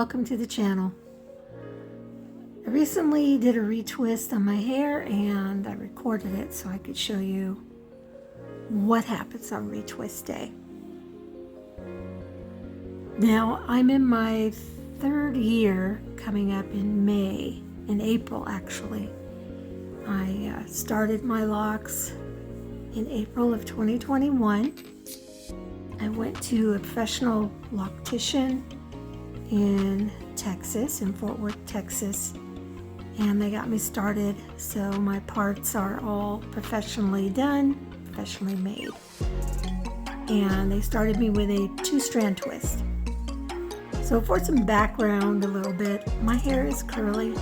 welcome to the channel. I recently did a retwist on my hair and I recorded it so I could show you what happens on retwist day. Now I'm in my third year, coming up in April actually. I started my locks in April of 2021. I went to a professional loctician in Texas, in Fort Worth, Texas, and they got me started. So my parts are all professionally done, professionally made. And they started me with a two-strand twist. So for some background a little bit, my hair is curly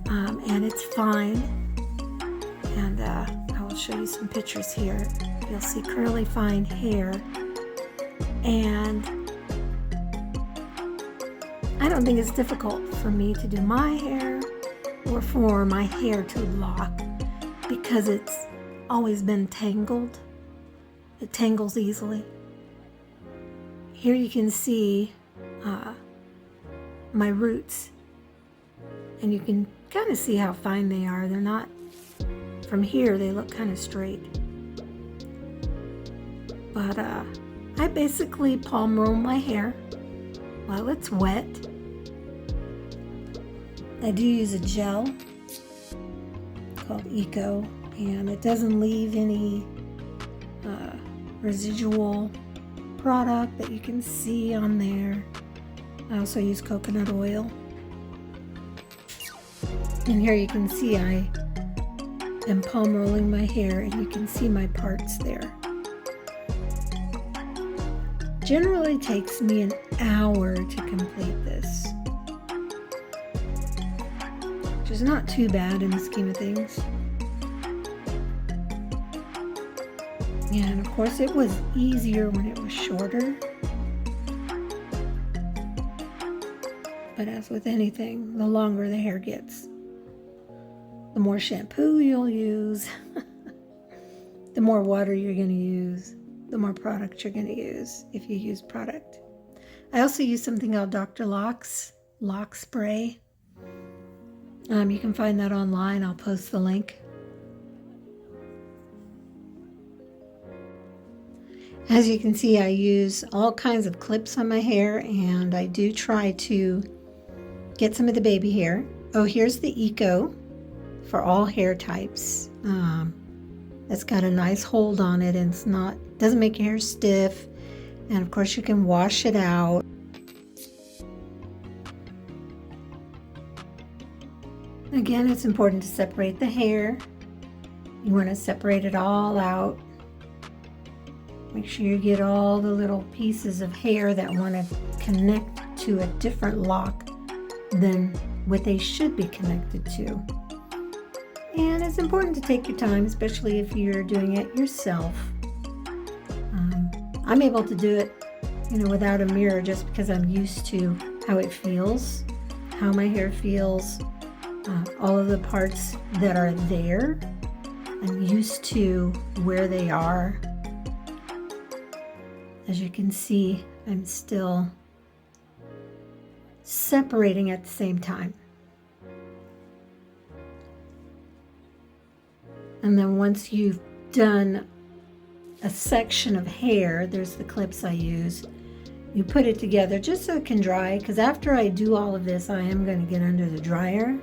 and it's fine. And I will show you some pictures here. You'll see curly, fine hair. And I don't think it's difficult for me to do my hair or for my hair to lock because it's always been tangled. It tangles easily. Here you can see my roots, and you can kind of see how fine they are. They're not, from here they look kind of straight. But I basically palm roll my hair while it's wet. I do use a gel called Eco, and it doesn't leave any residual product that you can see on there. I also use coconut oil. And here you can see I am palm rolling my hair, and you can see my parts there. Generally takes me an hour to complete this, which is not too bad in the scheme of things. And of course it was easier when it was shorter. But as with anything, the longer the hair gets, the more shampoo you'll use, the more water you're going to use, the more product you're going to use if you use product. I also use something called Dr. Locs lock spray. You can find that online. I'll post the link. As you can see, I use all kinds of clips on my hair, and I do try to get some of the baby hair. Oh, here's the Eco for all hair types. It's got a nice hold on it, and doesn't make your hair stiff. And of course you can wash it out. Again, it's important to separate the hair. You want to separate it all out. Make sure you get all the little pieces of hair that want to connect to a different lock than what they should be connected to. And it's important to take your time, especially if you're doing it yourself. I'm able to do it, without a mirror, just because I'm used to how it feels, how my hair feels, all of the parts that are there. I'm used to where they are. As you can see, I'm still separating at the same time. And then once you've done a section of hair, there's the clips I use. You put it together just so it can dry, because after I do all of this, I am going to get under the dryer.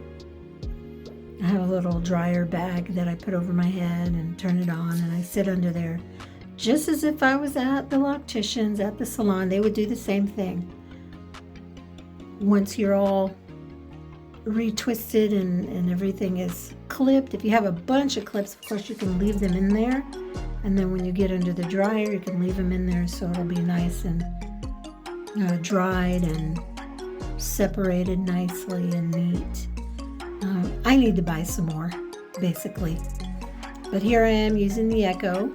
I have a little dryer bag that I put over my head and turn it on, and I sit under there just as if I was at the locticians, at the salon. They would do the same thing. Once you're all retwisted and everything is clipped, if you have a bunch of clips, of course you can leave them in there, and then when you get under the dryer you can leave them in there so it'll be nice and dried and separated nicely and neat. I need to buy some more, basically, but here I am using the Eco,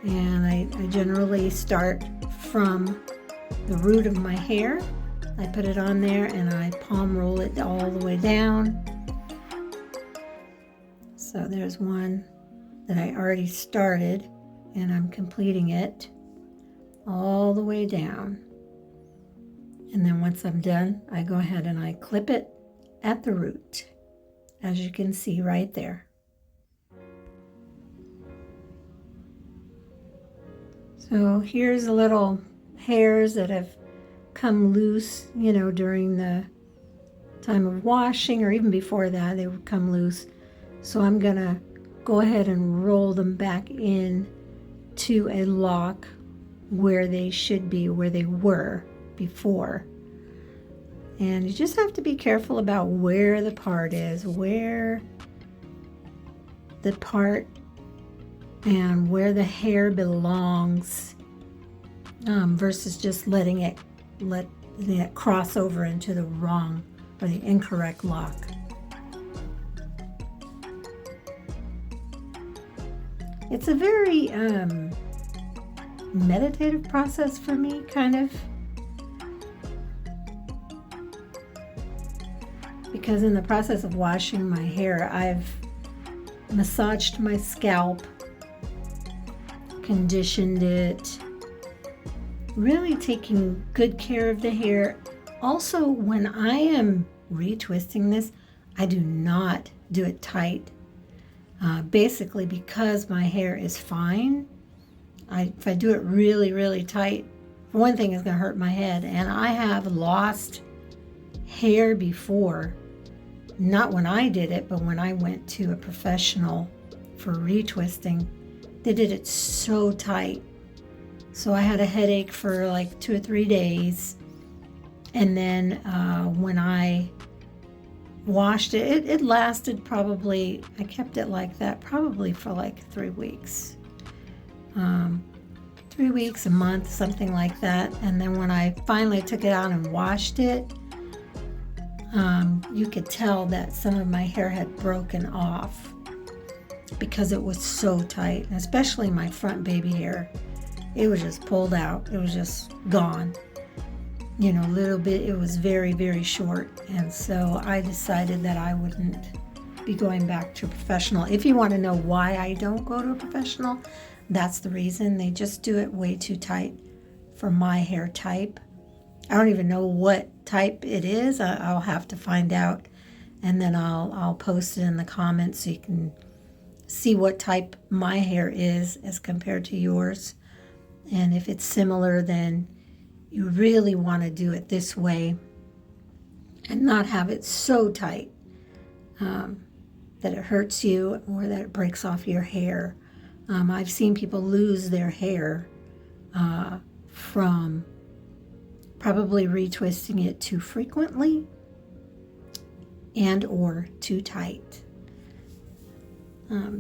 and I generally start from the root of my hair. I put it on there and I palm roll it all the way down. So there's one that I already started, and I'm completing it all the way down. And then once I'm done, I go ahead and I clip it at the root, as you can see right there. So here's the little hairs that have come loose, you know, during the time of washing, or even before that, they would come loose. So I'm gonna go ahead and roll them back in to a lock where they should be, where they were before. And you just have to be careful about where the part is, where the part and where the hair belongs, versus just letting it cross over into the wrong or the incorrect lock. It's a very meditative process for me, kind of, because in the process of washing my hair, I've massaged my scalp, conditioned it, really taking good care of the hair. Also, when I am retwisting this, I do not do it tight. Basically, because my hair is fine, if I do it really, really tight, for one thing, it's going to hurt my head. And I have lost hair before, not when I did it, but when I went to a professional for retwisting. They did it so tight. So I had a headache for like 2 or 3 days. And then when I washed it, it lasted probably, I kept it like that probably for like 3 weeks. 3 weeks, a month, something like that. And then when I finally took it out and washed it, you could tell that some of my hair had broken off because it was so tight, especially my front baby hair. It was just pulled out. It was just gone. You know, a little bit. It was very, very short. And so I decided that I wouldn't be going back to a professional. If you want to know why I don't go to a professional, that's the reason. They just do it way too tight for my hair type. I don't even know what type it is. I'll have to find out, and then I'll post it in the comments so you can see what type my hair is as compared to yours. And if it's similar, then you really want to do it this way and not have it so tight that it hurts you or that it breaks off your hair. I've seen people lose their hair from probably retwisting it too frequently and or too tight.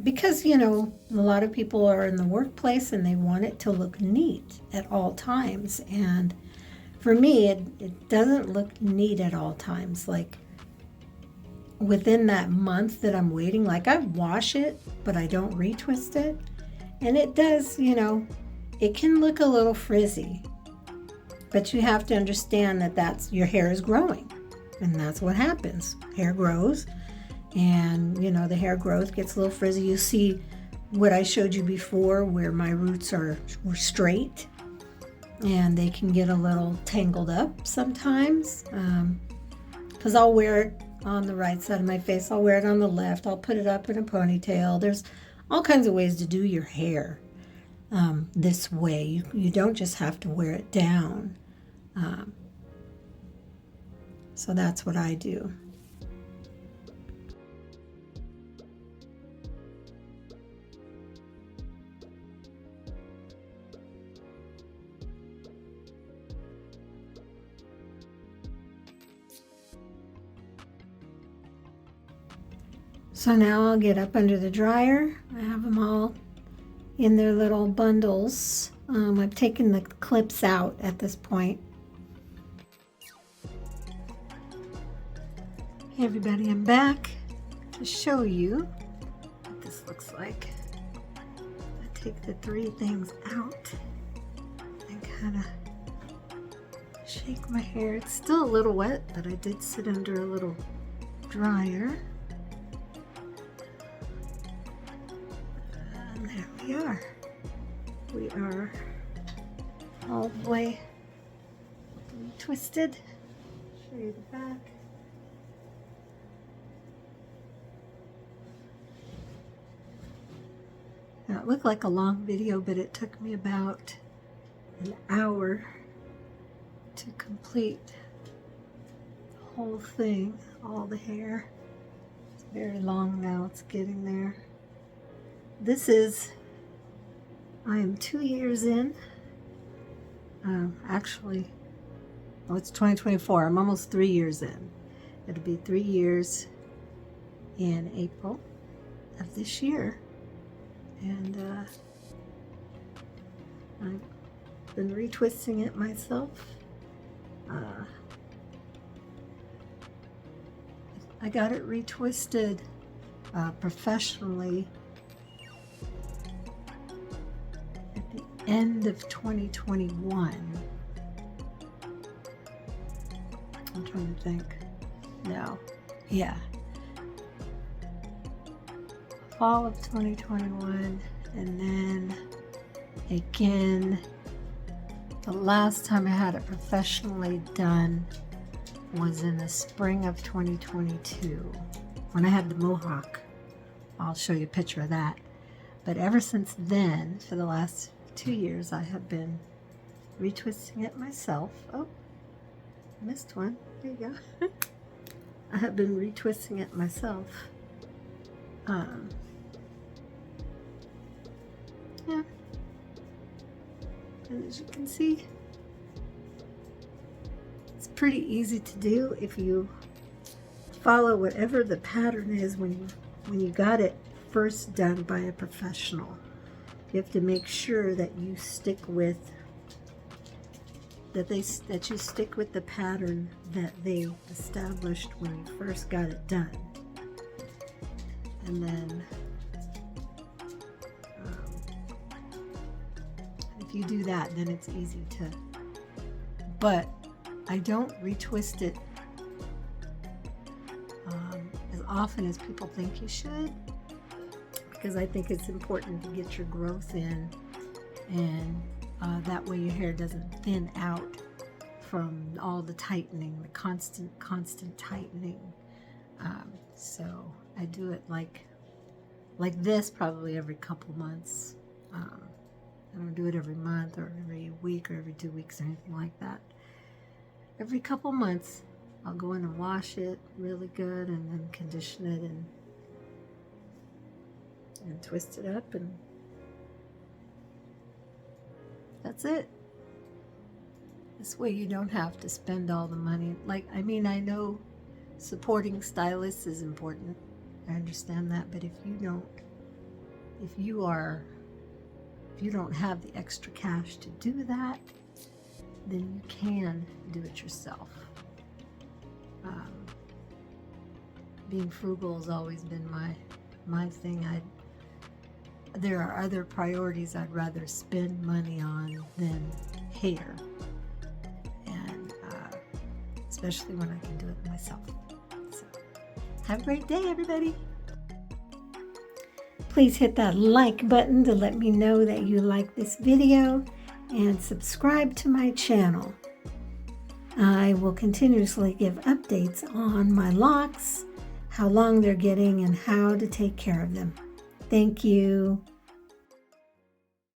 Because, you know, a lot of people are in the workplace and they want it to look neat at all times. And for me, it doesn't look neat at all times. Like within that month that I'm waiting, like I wash it, but I don't retwist it. And it does, you know, it can look a little frizzy. But you have to understand that your hair is growing. And that's what happens. Hair grows. And, you know, the hair growth gets a little frizzy. You see what I showed you before where my roots were straight. And they can get a little tangled up sometimes. Because I'll wear it on the right side of my face. I'll wear it on the left. I'll put it up in a ponytail. There's all kinds of ways to do your hair this way. You don't just have to wear it down. So that's what I do. So now I'll get up under the dryer. I have them all in their little bundles. I've taken the clips out at this point. Hey everybody, I'm back to show you what this looks like. I take the 3 things out and kind of shake my hair. It's still a little wet, but I did sit under a little dryer. And there we are. We are all the way twisted. Show you the back. Now, it looked like a long video, but it took me about an hour to complete the whole thing, all the hair. It's very long now, it's getting there. I am 2 years in. Actually, well, it's 2024. I'm almost 3 years in. It'll be 3 years in April of this year. And I've been retwisting it myself. I got it retwisted professionally at the end of 2021. I'm trying to think. No. Yeah. Fall of 2021, and then again, the last time I had it professionally done was in the spring of 2022 when I had the mohawk. I'll show you a picture of that. But ever since then, for the last 2 years, I have been retwisting it myself. Oh, missed one. There you go. I have been retwisting it myself. Yeah. And as you can see, it's pretty easy to do if you follow whatever the pattern is when you got it first done by a professional. You have to make sure that you stick with that you stick with the pattern that they established when you first got it done. And then if you do that, then it's easy to, but I don't retwist it as often as people think you should, because I think it's important to get your growth in, and that way your hair doesn't thin out from all the tightening, the constant tightening. So I do it like this probably every couple months. I don't do it every month or every week or every 2 weeks or anything like that. Every couple months, I'll go in and wash it really good and then condition it and twist it up, and that's it. This way you don't have to spend all the money. I know supporting stylists is important. I understand that, but if you don't have the extra cash to do that, then you can do it yourself. Being frugal has always been my thing. There are other priorities I'd rather spend money on than hair, and especially when I can do it myself. So, have a great day, everybody. Please hit that like button to let me know that you like this video, and subscribe to my channel. I will continuously give updates on my locks, how long they're getting, and how to take care of them. Thank you.